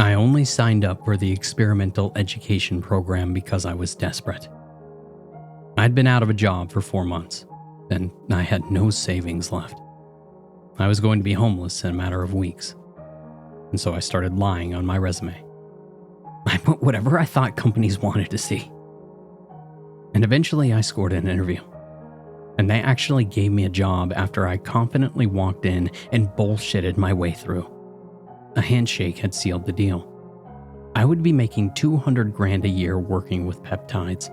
I only signed up for the experimental education program because I was desperate. I'd been out of a job for 4 months, and I had no savings left. I was going to be homeless in a matter of weeks, and so I started lying on my resume. I put whatever I thought companies wanted to see. And eventually I scored an interview. And they actually gave me a job after I confidently walked in and bullshitted my way through. A handshake had sealed the deal. I would be making $200,000 a year working with peptides.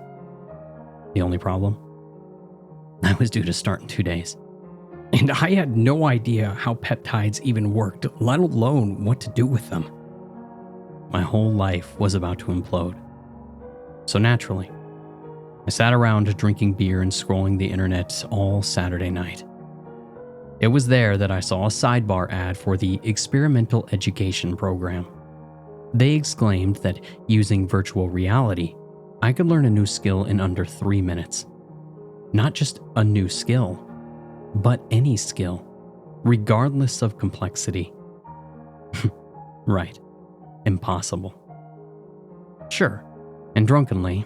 The only problem? I was due to start in 2 days. And I had no idea how peptides even worked, let alone what to do with them. My whole life was about to implode. So naturally, I sat around drinking beer and scrolling the internet all Saturday night. It was there that I saw a sidebar ad for the experimental education program. They exclaimed that using virtual reality, I could learn a new skill in under 3 minutes. Not just a new skill, but any skill, regardless of complexity. Right. Impossible. Sure, and drunkenly,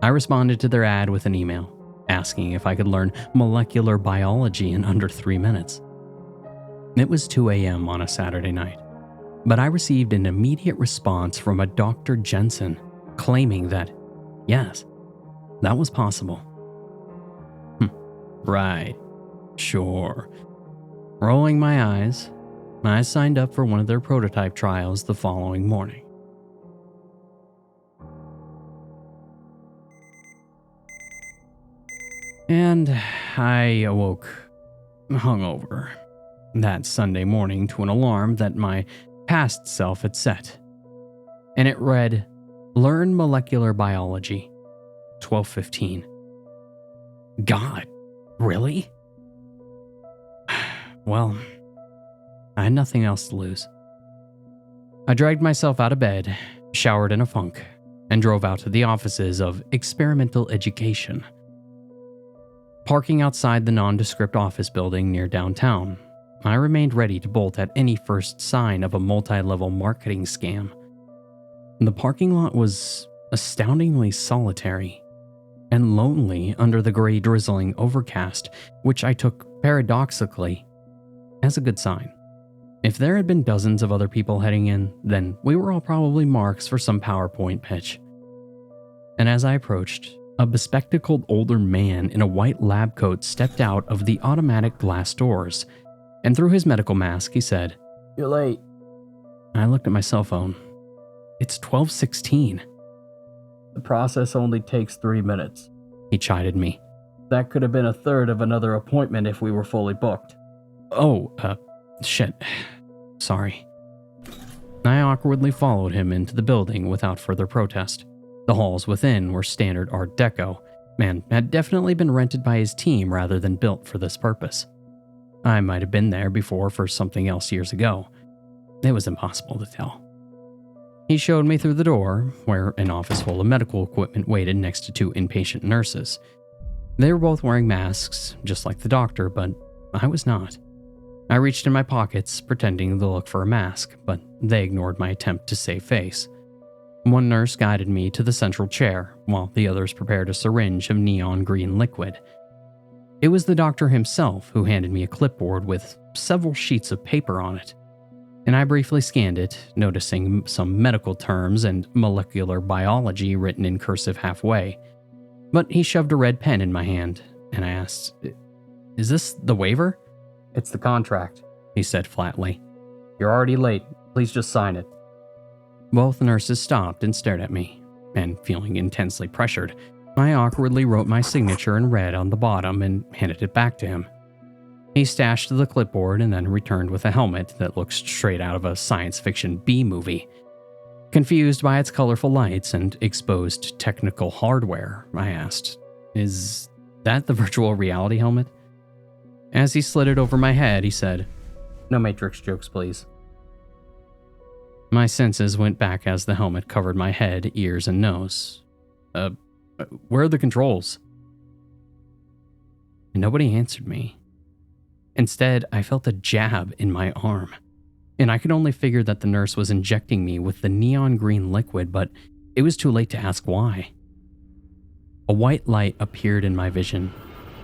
I responded to their ad with an email, asking if I could learn molecular biology in under 3 minutes. It was 2 a.m. on a Saturday night, but I received an immediate response from a Dr. Gensen claiming that, yes, that was possible. Right, sure. Rolling my eyes, I signed up for one of their prototype trials the following morning. And I awoke hungover that Sunday morning to an alarm that my past self had set. And it read, "Learn molecular biology, 12:15. God, really? Well, I had nothing else to lose. I dragged myself out of bed, showered in a funk, and drove out to the offices of Experimental Education. Parking outside the nondescript office building near downtown, I remained ready to bolt at any first sign of a multi-level marketing scam. The parking lot was astoundingly solitary and lonely under the gray drizzling overcast, which I took paradoxically as a good sign. If there had been dozens of other people heading in, then we were all probably marks for some PowerPoint pitch. And as I approached, a bespectacled older man in a white lab coat stepped out of the automatic glass doors, and through his medical mask he said, "You're late." I looked at my cell phone. It's 12:16. "The process only takes 3 minutes, he chided me. "That could have been a third of another appointment if we were fully booked." "Oh, shit. Sorry." I awkwardly followed him into the building without further protest. The halls within were standard Art Deco, and had definitely been rented by his team rather than built for this purpose. I might have been there before for something else years ago. It was impossible to tell. He showed me through the door, where an office full of medical equipment waited next to 2 inpatient nurses. They were both wearing masks, just like the doctor, but I was not. I reached in my pockets, pretending to look for a mask, but they ignored my attempt to save face. One nurse guided me to the central chair, while the others prepared a syringe of neon green liquid. It was the doctor himself who handed me a clipboard with several sheets of paper on it, and I briefly scanned it, noticing some medical terms and molecular biology written in cursive halfway. But he shoved a red pen in my hand, and I asked, "Is this the waiver?" "It's the contract," he said flatly. "You're already late. Please just sign it." Both nurses stopped and stared at me, and feeling intensely pressured, I awkwardly wrote my signature in red on the bottom and handed it back to him. He stashed the clipboard and then returned with a helmet that looked straight out of a science fiction B-movie. Confused by its colorful lights and exposed technical hardware, I asked, "Is that the virtual reality helmet?" As he slid it over my head, he said, "No Matrix jokes, please." My senses went back as the helmet covered my head, ears, and nose. Where are the controls?" And nobody answered me. Instead, I felt a jab in my arm. and I could only figure that the nurse was injecting me with the neon green liquid, but it was too late to ask why. A white light appeared in my vision,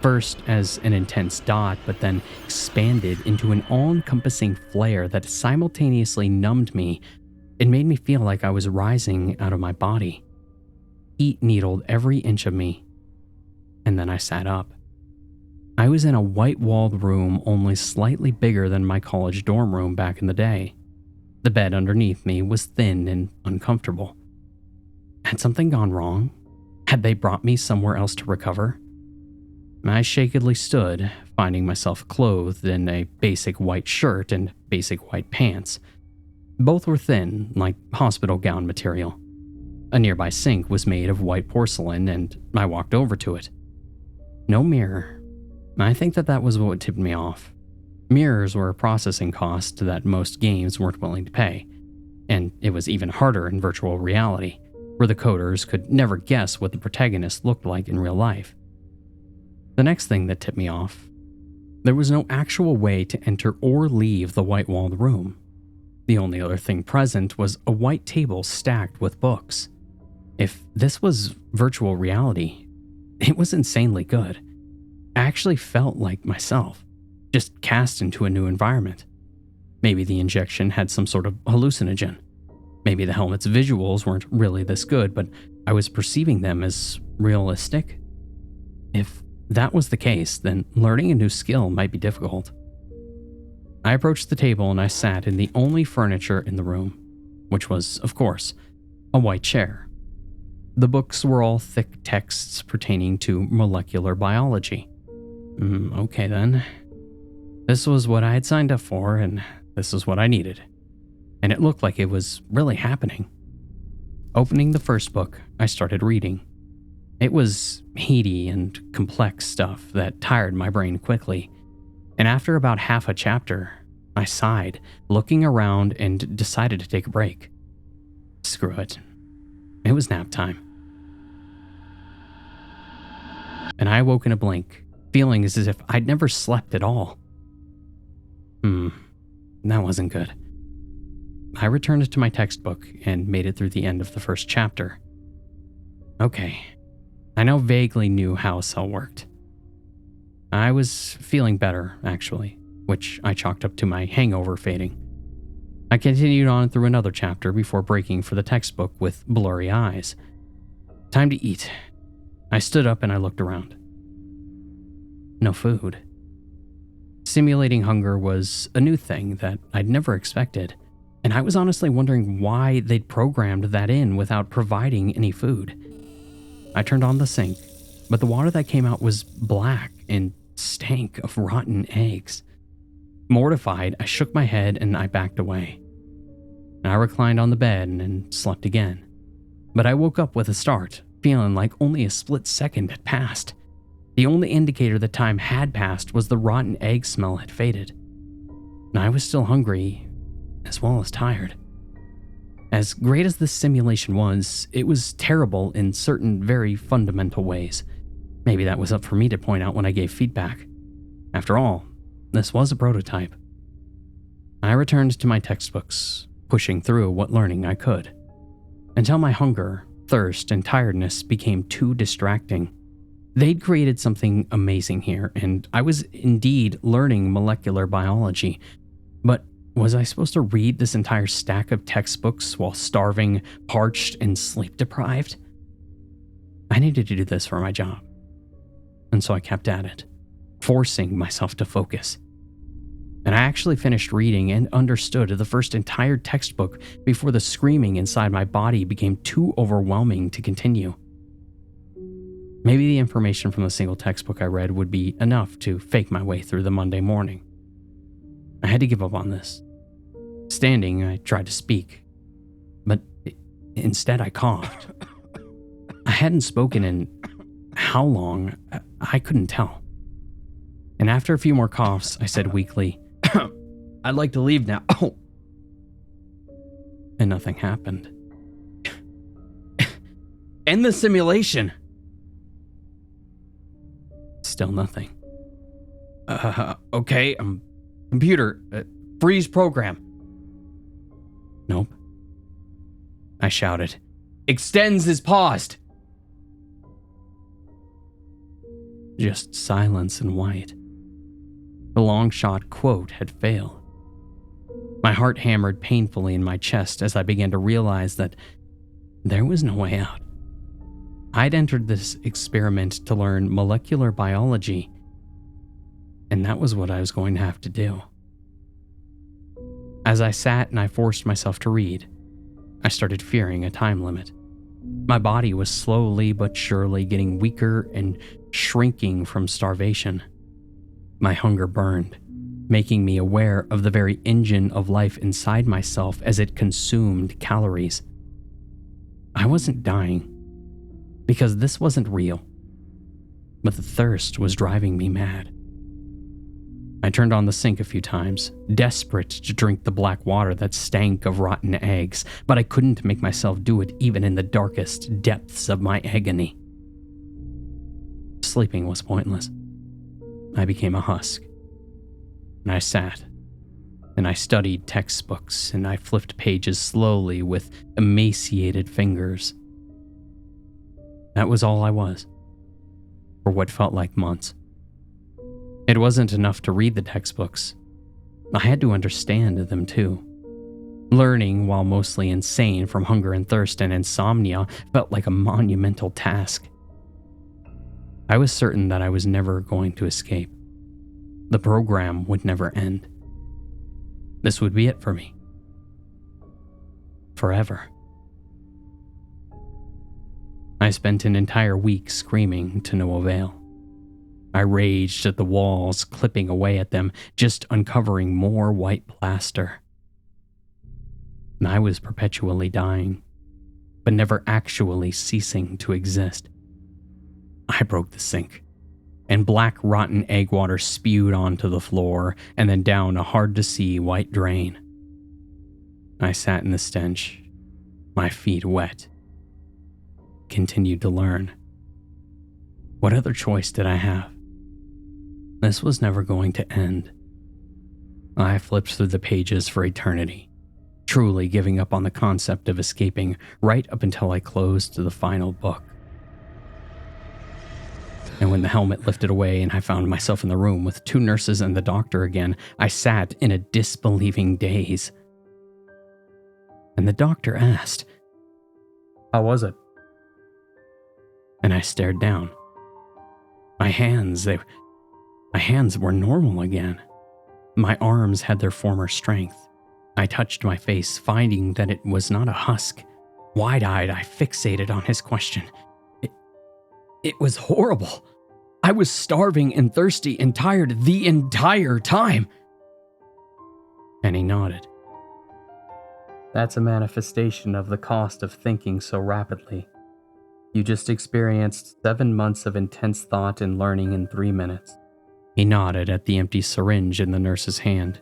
first as an intense dot, but then expanded into an all-encompassing flare that simultaneously numbed me and made me feel like I was rising out of my body. Heat needled every inch of me, and then I sat up. I was in a white-walled room only slightly bigger than my college dorm room back in the day. The bed underneath me was thin and uncomfortable. Had something gone wrong? Had they brought me somewhere else to recover? I shakily stood, finding myself clothed in a basic white shirt and basic white pants. Both were thin, like hospital gown material. A nearby sink was made of white porcelain, and I walked over to it. No mirror. I think that was what tipped me off. Mirrors were a processing cost that most games weren't willing to pay, and it was even harder in virtual reality, where the coders could never guess what the protagonist looked like in real life. The next thing that tipped me off, there was no actual way to enter or leave the white-walled room. The only other thing present was a white table stacked with books. If this was virtual reality, it was insanely good. I actually felt like myself, just cast into a new environment. Maybe the injection had some sort of hallucinogen. Maybe the helmet's visuals weren't really this good, but I was perceiving them as realistic. If that was the case, then learning a new skill might be difficult. I approached the table and I sat in the only furniture in the room, which was, of course, a white chair. The books were all thick texts pertaining to molecular biology. Okay then. This was what I had signed up for, and this is what I needed. And it looked like it was really happening. Opening the first book, I started reading. It was heady and complex stuff that tired my brain quickly, and after about half a chapter, I sighed, looking around, and decided to take a break. Screw it. It was nap time. And I awoke in a blink, feeling as if I'd never slept at all. That wasn't good. I returned to my textbook and made it through the end of the first chapter. Okay, I now vaguely knew how a cell worked. I was feeling better, actually, which I chalked up to my hangover fading. I continued on through another chapter before breaking for the textbook with blurry eyes. Time to eat. I stood up and I looked around. No food. Simulating hunger was a new thing that I'd never expected, and I was honestly wondering why they'd programmed that in without providing any food. I turned on the sink, but the water that came out was black and stank of rotten eggs. Mortified, I shook my head and I backed away. I reclined on the bed and slept again, but I woke up with a start, feeling like only a split second had passed. The only indicator that time had passed was the rotten egg smell had faded. And I was still hungry, as well as tired. As great as this simulation was, it was terrible in certain very fundamental ways. Maybe that was up for me to point out when I gave feedback. After all, this was a prototype. I returned to my textbooks, pushing through what learning I could, until my hunger, thirst, and tiredness became too distracting. They'd created something amazing here, and I was indeed learning molecular biology. But was I supposed to read this entire stack of textbooks while starving, parched, and sleep-deprived? I needed to do this for my job, and so I kept at it, forcing myself to focus. And I actually finished reading and understood the first entire textbook before the screaming inside my body became too overwhelming to continue. Maybe the information from the single textbook I read would be enough to fake my way through the Monday morning. I had to give up on this. Standing, I tried to speak, but instead I coughed. I hadn't spoken in how long, I couldn't tell. And after a few more coughs, I said weakly, "I'd like to leave now." And nothing happened. End the simulation. Still nothing. Okay, computer, freeze program. Nope. I shouted. Extends is paused! Just silence and white. The long shot quote had failed. My heart hammered painfully in my chest as I began to realize that there was no way out. I'd entered this experiment to learn molecular biology, and that was what I was going to have to do. As I sat and I forced myself to read, I started fearing a time limit. My body was slowly but surely getting weaker and shrinking from starvation. My hunger burned, making me aware of the very engine of life inside myself as it consumed calories. I wasn't dying, because this wasn't real, but the thirst was driving me mad. I turned on the sink a few times, desperate to drink the black water that stank of rotten eggs, but I couldn't make myself do it even in the darkest depths of my agony. Sleeping was pointless. I became a husk. And I sat, and I studied textbooks, and I flipped pages slowly with emaciated fingers. That was all I was, for what felt like months. It wasn't enough to read the textbooks. I had to understand them too. Learning, while mostly insane from hunger and thirst and insomnia, felt like a monumental task. I was certain that I was never going to escape. The program would never end. This would be it for me. Forever. I spent an entire week screaming to no avail. I raged at the walls, clipping away at them, just uncovering more white plaster. I was perpetually dying, but never actually ceasing to exist. I broke the sink, and black rotten egg water spewed onto the floor and then down a hard-to-see white drain. I sat in the stench, my feet wet. Continued to learn. What other choice did I have? This was never going to end. I flipped through the pages for eternity, truly giving up on the concept of escaping right up until I closed the final book. And when the helmet lifted away and I found myself in the room with 2 nurses and the doctor again, I sat in a disbelieving daze. And the doctor asked, "How was it?" And I stared down. My hands were normal again. My arms had their former strength. I touched my face, finding that it was not a husk. Wide-eyed, I fixated on his question. It was horrible. I was starving and thirsty and tired the entire time. And he nodded. That's a manifestation of the cost of thinking so rapidly. You just experienced 7 months of intense thought and learning in 3 minutes. He nodded at the empty syringe in the nurse's hand.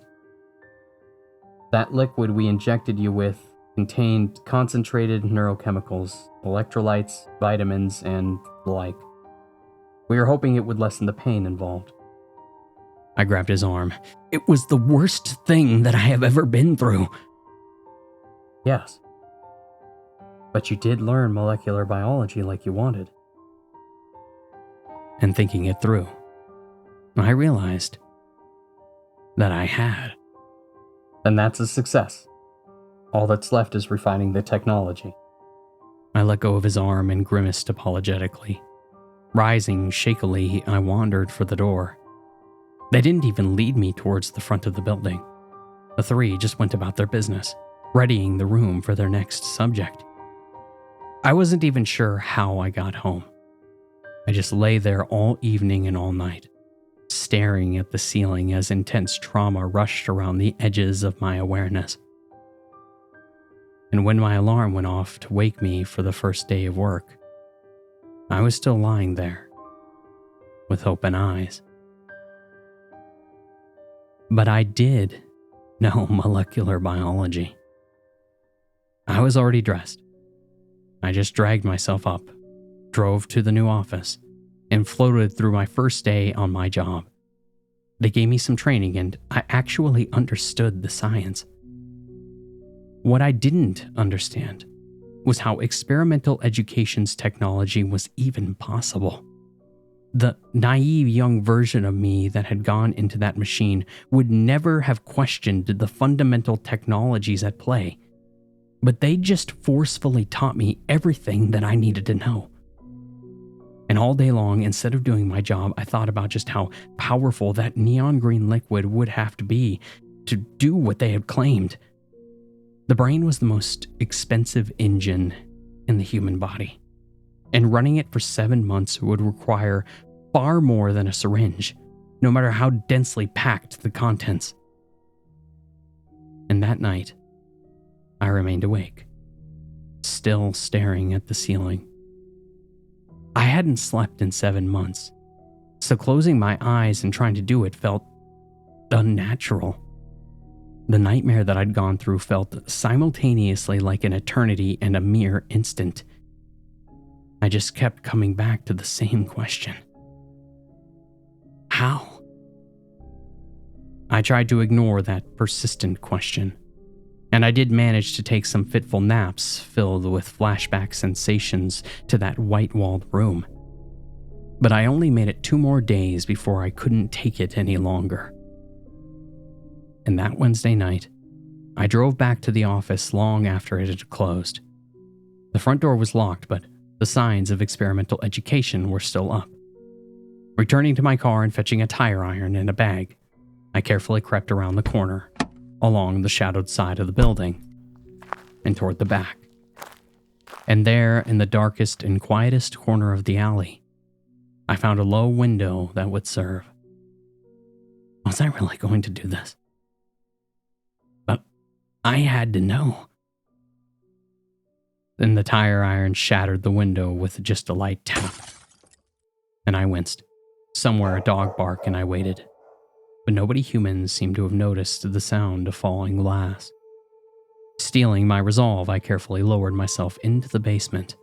That liquid we injected you with contained concentrated neurochemicals, electrolytes, vitamins, and the like. We were hoping it would lessen the pain involved. I grabbed his arm. It was the worst thing that I have ever been through. Yes. But you did learn molecular biology like you wanted. And thinking it through, I realized that I had. And that's a success. All that's left is refining the technology. I let go of his arm and grimaced apologetically. Rising shakily, I wandered for the door. They didn't even lead me towards the front of the building. The 3 just went about their business, readying the room for their next subject. I wasn't even sure how I got home. I just lay there all evening and all night, staring at the ceiling as intense trauma rushed around the edges of my awareness. And when my alarm went off to wake me for the first day of work, I was still lying there, with open eyes. But I did know molecular biology. I was already dressed. I just dragged myself up, drove to the new office, and floated through my first day on my job. They gave me some training and I actually understood the science. what I didn't understand was how experimental education's technology was even possible. The naive young version of me that had gone into that machine would never have questioned the fundamental technologies at play, but they just forcefully taught me everything that I needed to know. And all day long, instead of doing my job, I thought about just how powerful that neon green liquid would have to be to do what they had claimed. The brain was the most expensive engine in the human body, and running it for 7 months would require far more than a syringe, no matter how densely packed the contents. And that night, I remained awake, still staring at the ceiling. I hadn't slept in 7 months, so closing my eyes and trying to do it felt unnatural. The nightmare that I'd gone through felt simultaneously like an eternity and a mere instant. I just kept coming back to the same question. How? I tried to ignore that persistent question, and I did manage to take some fitful naps filled with flashback sensations to that white-walled room. But I only made it 2 more days before I couldn't take it any longer. And that Wednesday night, I drove back to the office long after it had closed. The front door was locked, but the signs of experimental education were still up. Returning to my car and fetching a tire iron and a bag, I carefully crept around the corner, along the shadowed side of the building, and toward the back. And there, in the darkest and quietest corner of the alley, I found a low window that would serve. Was I really going to do this? But I had to know. Then the tire iron shattered the window with just a light tap. And I winced. Somewhere a dog barked and I waited. But nobody human seemed to have noticed the sound of falling glass. Steeling my resolve, I carefully lowered myself into the basement.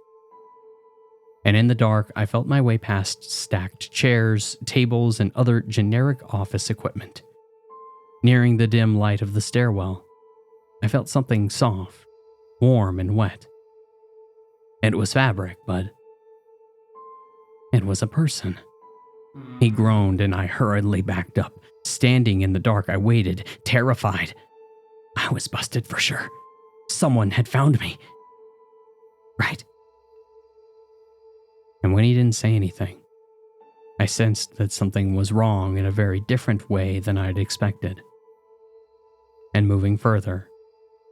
And in the dark, I felt my way past stacked chairs, tables, and other generic office equipment. Nearing the dim light of the stairwell, I felt something soft, warm, and wet. It was fabric, but it was a person. He groaned and I hurriedly backed up. Standing in the dark, I waited, terrified. I was busted for sure. Someone had found me. Right? And when he didn't say anything, I sensed that something was wrong in a very different way than I'd expected. And moving further,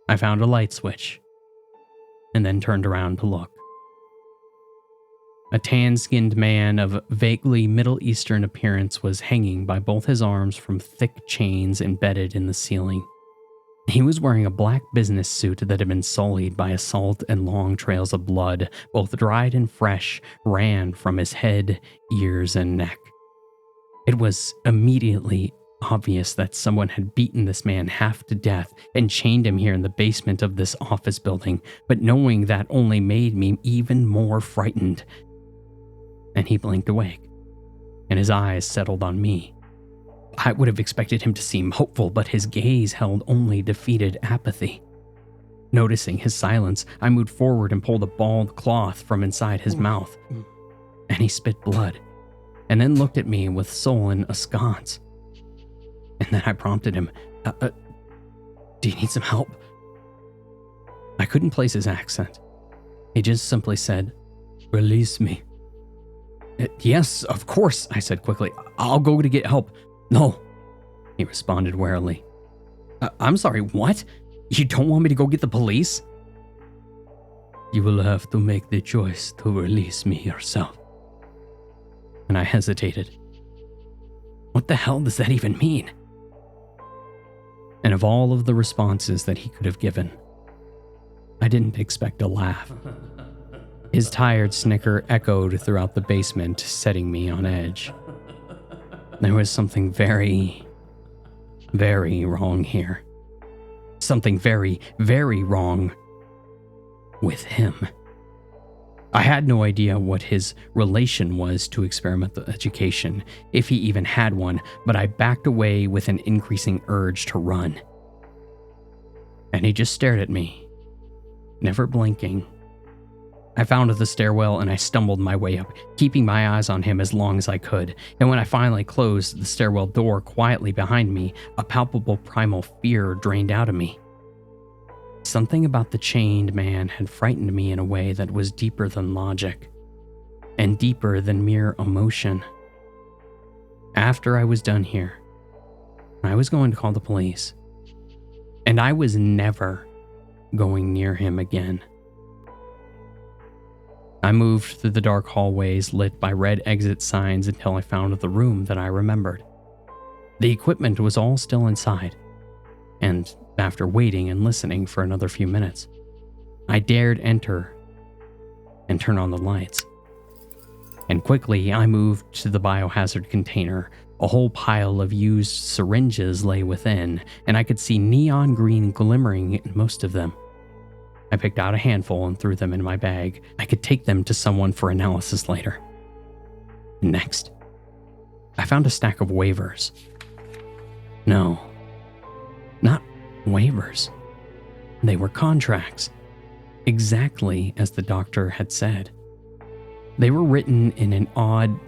I found a light switch, and then turned around to look. A tan-skinned man of vaguely Middle Eastern appearance was hanging by both his arms from thick chains embedded in the ceiling. He was wearing a black business suit that had been sullied by assault, and long trails of blood, both dried and fresh, ran from his head, ears, and neck. It was immediately obvious that someone had beaten this man half to death and chained him here in the basement of this office building, but knowing that only made me even more frightened. And he blinked awake, and his eyes settled on me. I would have expected him to seem hopeful, but his gaze held only defeated apathy. Noticing his silence, I moved forward and pulled a bald cloth from inside his mouth, and he spit blood, and then looked at me with sullen askance. And then I prompted him, do you need some help? I couldn't place his accent. He just simply said, "Release me." "Yes, of course," I said quickly. "I'll go to get help." "No," he responded warily. I'm sorry, what? You don't want me to go get the police?" "You will have to make the choice to release me yourself." And I hesitated. What the hell does that even mean? And of all of the responses that he could have given, I didn't expect a laugh. His tired snicker echoed throughout the basement, setting me on edge. There was something very, very wrong here. Something very, very wrong with him. I had no idea what his relation was to experimental education, if he even had one, but I backed away with an increasing urge to run. and he just stared at me, never blinking. I found the stairwell and I stumbled my way up, keeping my eyes on him as long as I could, and when I finally closed the stairwell door quietly behind me, a palpable primal fear drained out of me. Something about the chained man had frightened me in a way that was deeper than logic, and deeper than mere emotion. After I was done here, I was going to call the police, and I was never going near him again. I moved through the dark hallways lit by red exit signs until I found the room that I remembered. The equipment was all still inside, and after waiting and listening for another few minutes, I dared enter and turn on the lights. And quickly I moved to the biohazard container. A whole pile of used syringes lay within, and I could see neon green glimmering in most of them. I picked out a handful and threw them in my bag. I could take them to someone for analysis later. Next, I found a stack of waivers. No, not waivers. They were contracts, exactly as the doctor had said. They were written in an odd,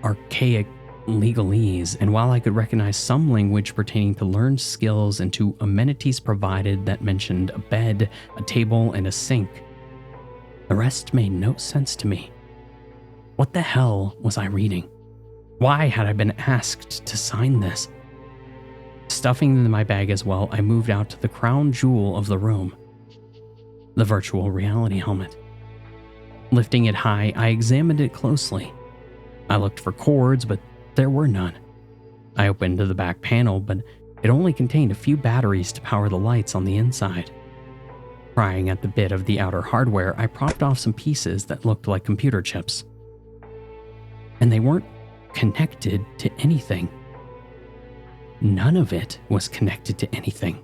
archaic legalese, and while I could recognize some language pertaining to learned skills and to amenities provided that mentioned a bed, a table, and a sink, the rest made no sense to me. What the hell was I reading? Why had I been asked to sign this? Stuffing in my bag as well, I moved out to the crown jewel of the room, the virtual reality helmet. Lifting it high, I examined it closely. I looked for cords, but there were none. I opened the back panel, but it only contained a few batteries to power the lights on the inside. Prying at the bit of the outer hardware, I propped off some pieces that looked like computer chips. And they weren't connected to anything. None of it was connected to anything.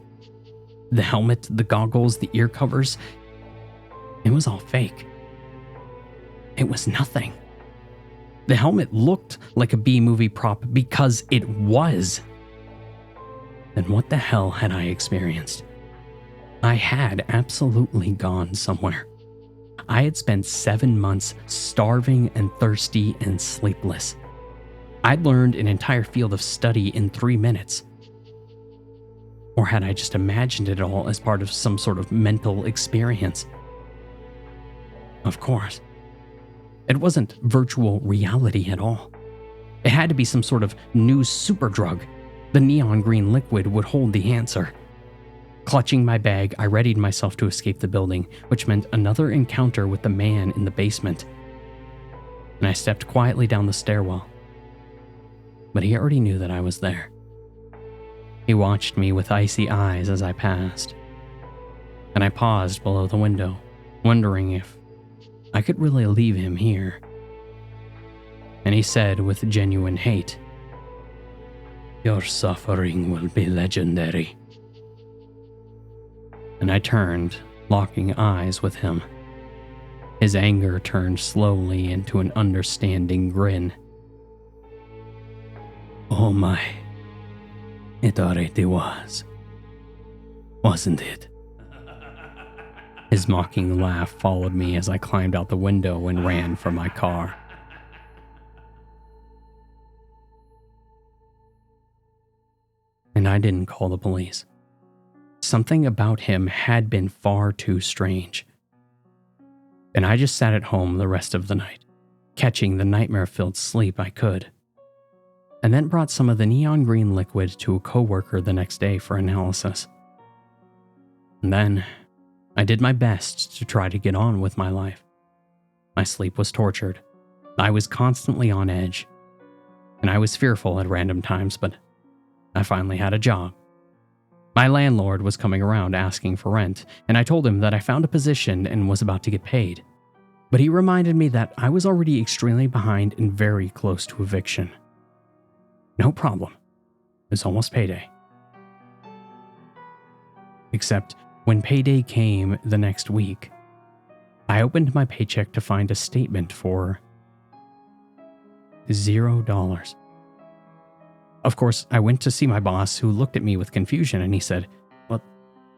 The helmet, the goggles, the ear covers, it was all fake. It was nothing. The helmet looked like a B-movie prop because it was. Then what the hell had I experienced? I had absolutely gone somewhere. I had spent 7 months starving and thirsty and sleepless. I'd learned an entire field of study in 3 minutes. Or had I just imagined it all as part of some sort of mental experience? Of course. It wasn't virtual reality at all. It had to be some sort of new superdrug. The neon green liquid would hold the answer. Clutching my bag, I readied myself to escape the building, which meant another encounter with the man in the basement. And I stepped quietly down the stairwell. But he already knew that I was there. He watched me with icy eyes as I passed. And I paused below the window, wondering if I could really leave him here. And he said with genuine hate, "Your suffering will be legendary." And I turned, locking eyes with him. His anger turned slowly into an understanding grin. "Oh my, it already was, wasn't it?" His mocking laugh followed me as I climbed out the window and ran for my car. And I didn't call the police. Something about him had been far too strange. And I just sat at home the rest of the night, catching the nightmare-filled sleep I could. And then brought some of the neon green liquid to a coworker the next day for analysis. And then I did my best to try to get on with my life. My sleep was tortured. I was constantly on edge. And I was fearful at random times, but I finally had a job. My landlord was coming around asking for rent, and I told him that I found a position and was about to get paid. But he reminded me that I was already extremely behind and very close to eviction. No problem. It was almost payday. Except when payday came the next week, I opened my paycheck to find a statement for $0. Of course, I went to see my boss, who looked at me with confusion, and he said,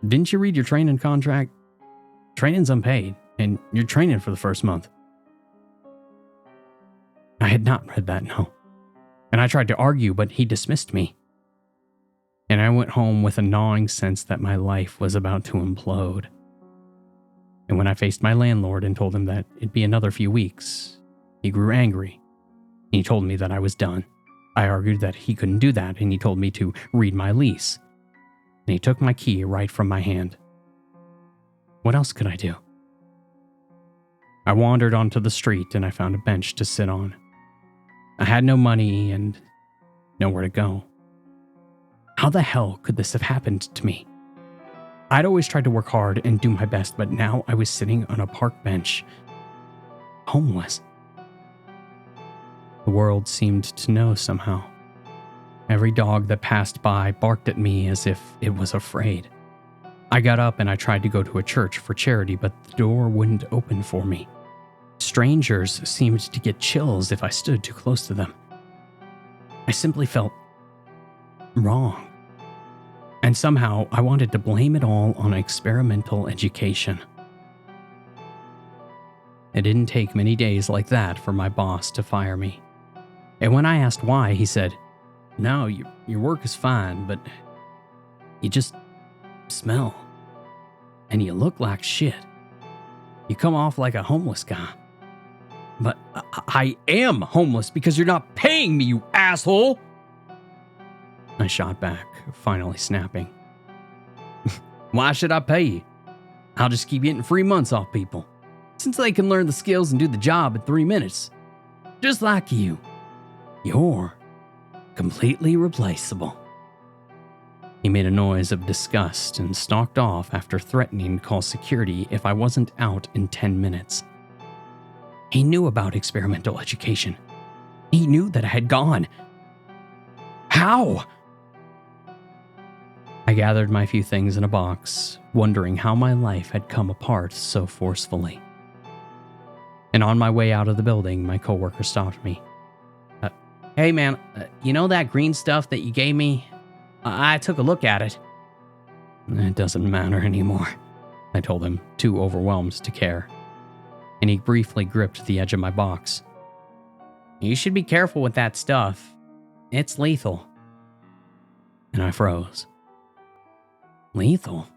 Didn't you read your training contract? Training's unpaid, and you're training for the first month. I had not read that, no. And I tried to argue, but he dismissed me. And I went home with a gnawing sense that my life was about to implode. And when I faced my landlord and told him that it'd be another few weeks, he grew angry. He told me that I was done. I argued that he couldn't do that, and he told me to read my lease. And he took my key right from my hand. What else could I do? I wandered onto the street and I found a bench to sit on. I had no money and nowhere to go. How the hell could this have happened to me? I'd always tried to work hard and do my best, but now I was sitting on a park bench, homeless. The world seemed to know somehow. Every dog that passed by barked at me as if it was afraid. I got up and I tried to go to a church for charity, but the door wouldn't open for me. Strangers seemed to get chills if I stood too close to them. I simply felt wrong. And somehow I wanted to blame it all on experimental education. It didn't take many days like that for my boss to fire me. And when I asked why, he said, "No, your work is fine, but you just smell. And you look like shit. You come off like a homeless guy." "But I am homeless because you're not paying me, you asshole!" I shot back, finally snapping. "Why should I pay you? I'll just keep getting free months off people, since they can learn the skills and do the job in 3 minutes. Just like you. You're completely replaceable." He made a noise of disgust and stalked off after threatening to call security if I wasn't out in 10 minutes. He knew about experimental education. He knew that I had gone. How? I gathered my few things in a box, wondering how my life had come apart so forcefully. And on my way out of the building, my coworker stopped me. "Hey man, you know that green stuff that you gave me? I took a look at it." "It doesn't matter anymore," I told him, too overwhelmed to care. And he briefly gripped the edge of my box. "You should be careful with that stuff. It's lethal." And I froze. "Lethal?"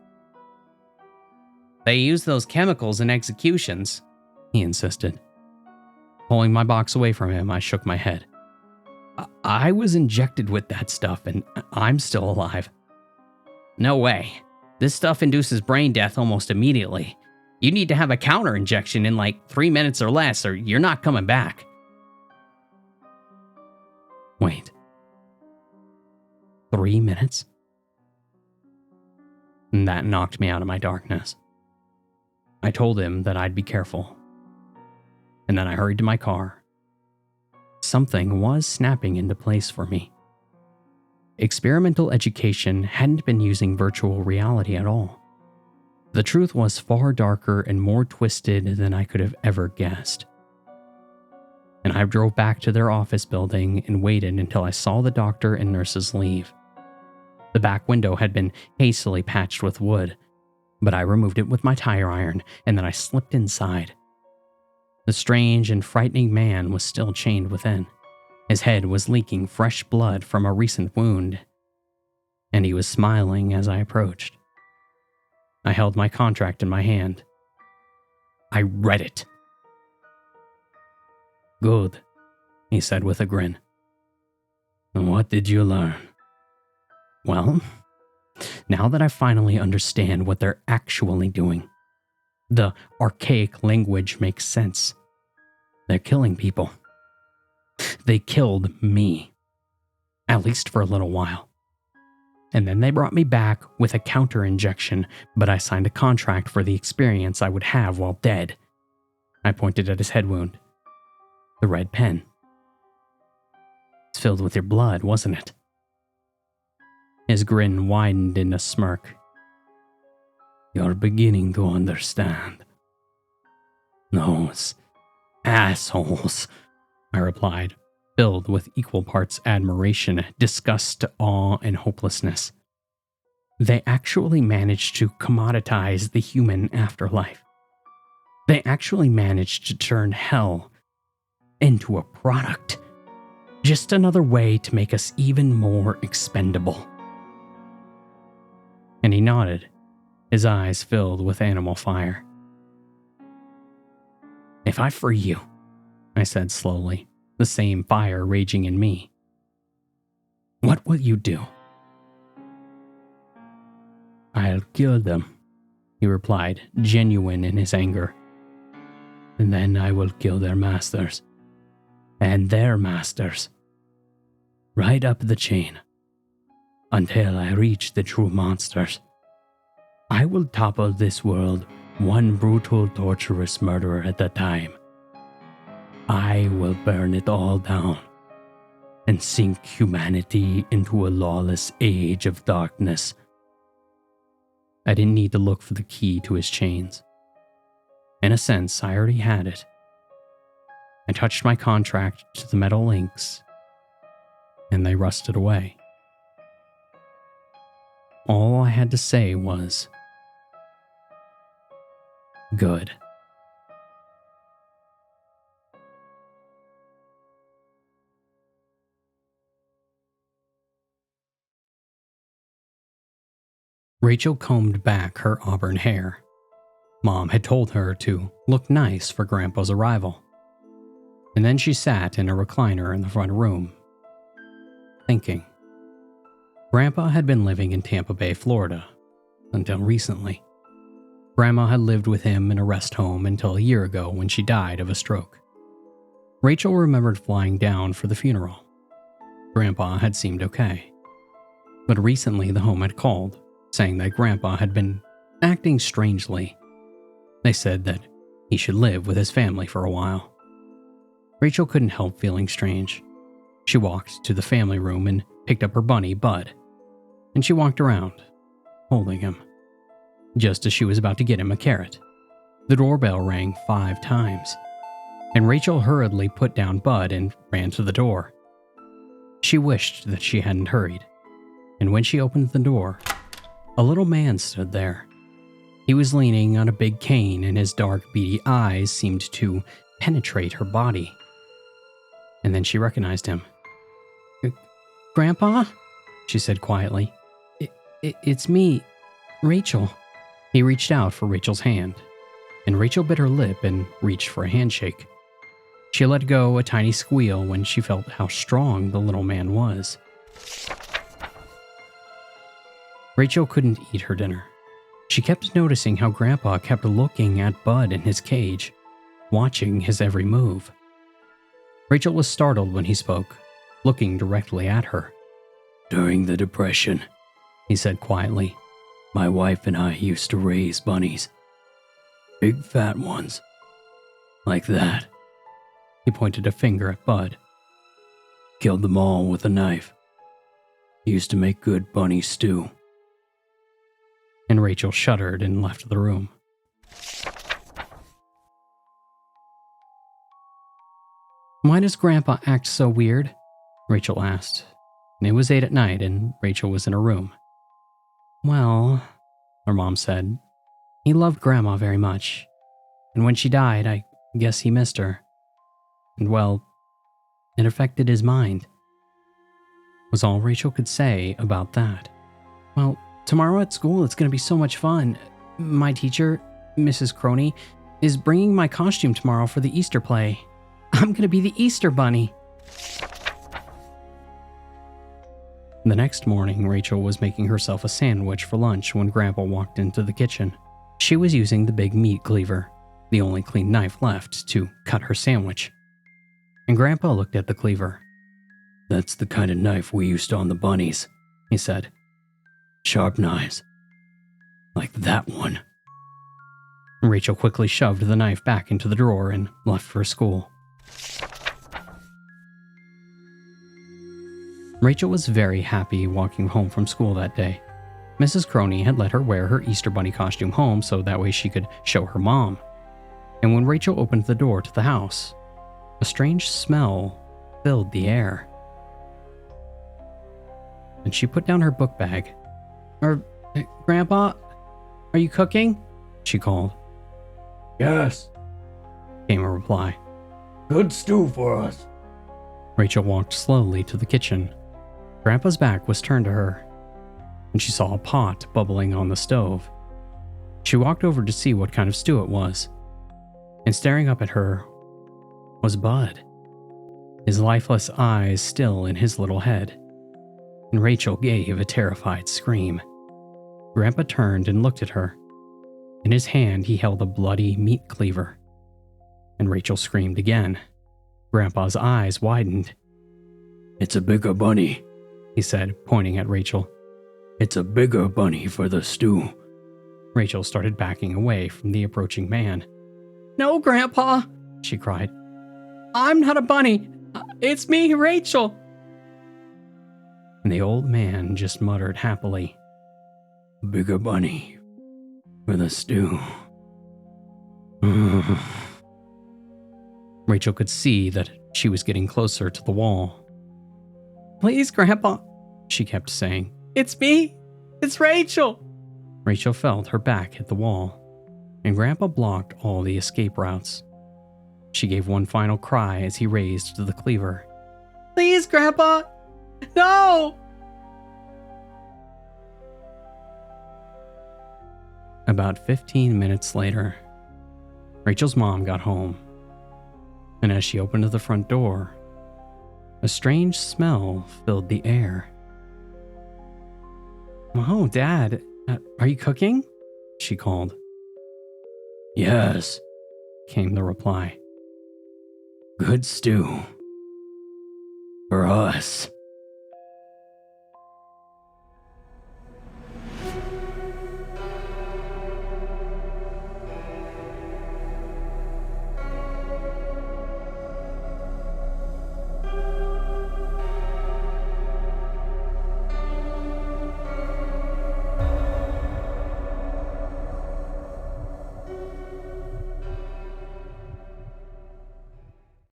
"They use those chemicals in executions," he insisted. Pulling my box away from him, I shook my head. I was injected with that stuff and I'm still alive." "No way. This stuff induces brain death almost immediately. You need to have a counter injection in like 3 minutes or less, or you're not coming back." Wait. 3 minutes? And that knocked me out of my darkness. I told him that I'd be careful. And then I hurried to my car. Something was snapping into place for me. Experimental education hadn't been using virtual reality at all. The truth was far darker and more twisted than I could have ever guessed. And I drove back to their office building and waited until I saw the doctor and nurses leave. The back window had been hastily patched with wood, but I removed it with my tire iron and then I slipped inside. The strange and frightening man was still chained within. His head was leaking fresh blood from a recent wound, and he was smiling as I approached. I held my contract in my hand. I read it. "Good," he said with a grin. "And what did you learn?" "Well, now that I finally understand what they're actually doing, the archaic language makes sense. They're killing people. They killed me. At least for a little while. And then they brought me back with a counter injection, but I signed a contract for the experience I would have while dead." I pointed at his head wound. "The red pen. It's filled with your blood, wasn't it?" His grin widened in a smirk. "You're beginning to understand." "Those assholes," I replied, filled with equal parts admiration, disgust, awe, and hopelessness. They actually managed to commoditize the human afterlife. They actually managed to turn hell into a product. Just another way to make us even more expendable. And he nodded, his eyes filled with animal fire. If I free you, I said slowly, the same fire raging in me, what will you do? I'll kill them, he replied, genuine in his anger. And then I will kill their masters. And their masters. Right up the chain. Until I reach the true monsters. I will topple this world one brutal, torturous murderer at a time. I will burn it all down and sink humanity into a lawless age of darkness. I didn't need to look for the key to his chains. In a sense, I already had it. I touched my contract to the metal links, and they rusted away. All I had to say was, good. Rachel combed back her auburn hair. Mom had told her to look nice for Grandpa's arrival. And then she sat in a recliner in the front room, thinking. Grandpa had been living in Tampa Bay, Florida, until recently. Grandma had lived with him in a rest home until a year ago when she died of a stroke. Rachel remembered flying down for the funeral. Grandpa had seemed okay. But recently the home had called, saying that Grandpa had been acting strangely. They said that he should live with his family for a while. Rachel couldn't help feeling strange. She walked to the family room and picked up her bunny, Bud. And she walked around, holding him. Just as she was about to get him a carrot, the doorbell rang 5 times, and Rachel hurriedly put down Bud and ran to the door. She wished that she hadn't hurried, and when she opened the door, a little man stood there. He was leaning on a big cane, and his dark, beady eyes seemed to penetrate her body. And then she recognized him. Grandpa? She said quietly. It's me, Rachel. He reached out for Rachel's hand, and Rachel bit her lip and reached for a handshake. She let go a tiny squeal when she felt how strong the little man was. Rachel couldn't eat her dinner. She kept noticing how Grandpa kept looking at Bud in his cage, watching his every move. Rachel was startled when he spoke, looking directly at her. During the Depression, he said quietly, my wife and I used to raise bunnies. Big fat ones. Like that. He pointed a finger at Bud. Killed them all with a knife. Used to make good bunny stew. And Rachel shuddered and left the room. Why does Grandpa act so weird? Rachel asked. And it was 8 at night and Rachel was in her room. Well, her mom said, he loved Grandma very much. And when she died, I guess he missed her. And well, it affected his mind. Was all Rachel could say about that. Well, tomorrow at school it's going to be so much fun. My teacher, Mrs. Crony, is bringing my costume tomorrow for the Easter play. I'm going to be the Easter Bunny. The next morning, Rachel was making herself a sandwich for lunch when Grandpa walked into the kitchen. She was using the big meat cleaver, the only clean knife left, to cut her sandwich. And Grandpa looked at the cleaver. That's the kind of knife we used on the bunnies, he said. Sharp knives. Like that one. Rachel quickly shoved the knife back into the drawer and left for school. Rachel was very happy walking home from school that day. Mrs. Crony had let her wear her Easter Bunny costume home so that way she could show her mom. And when Rachel opened the door to the house, a strange smell filled the air. And she put down her book bag. Grandpa, are you cooking? She called. Yes, Came a reply. good stew for us. Rachel walked slowly to the kitchen. Grandpa's back was turned to her, and she saw a pot bubbling on the stove. She walked over to see what kind of stew it was, and staring up at her was Bud, his lifeless eyes still in his little head. And Rachel gave a terrified scream. Grandpa turned and looked at her. In his hand, he held a bloody meat cleaver. And Rachel screamed again. Grandpa's eyes widened. It's a bigger bunny, He said, pointing at Rachel. it's a bigger bunny for the stew. Rachel started backing away from the approaching man. No, Grandpa, she cried. I'm not a bunny. It's me, Rachel. And the old man just muttered happily. Bigger bunny for the stew. Rachel could see that she was getting closer to the wall. Please, Grandpa, she kept saying. It's me. It's Rachel. Rachel felt her back hit the wall, and Grandpa blocked all the escape routes. She gave one final cry as he raised the cleaver. Please, Grandpa! No! About 15 minutes later, Rachel's mom got home, and as she opened the front door, a strange smell filled the air. Oh, Dad, are you cooking? She called. Yes, Came the reply. good stew for us.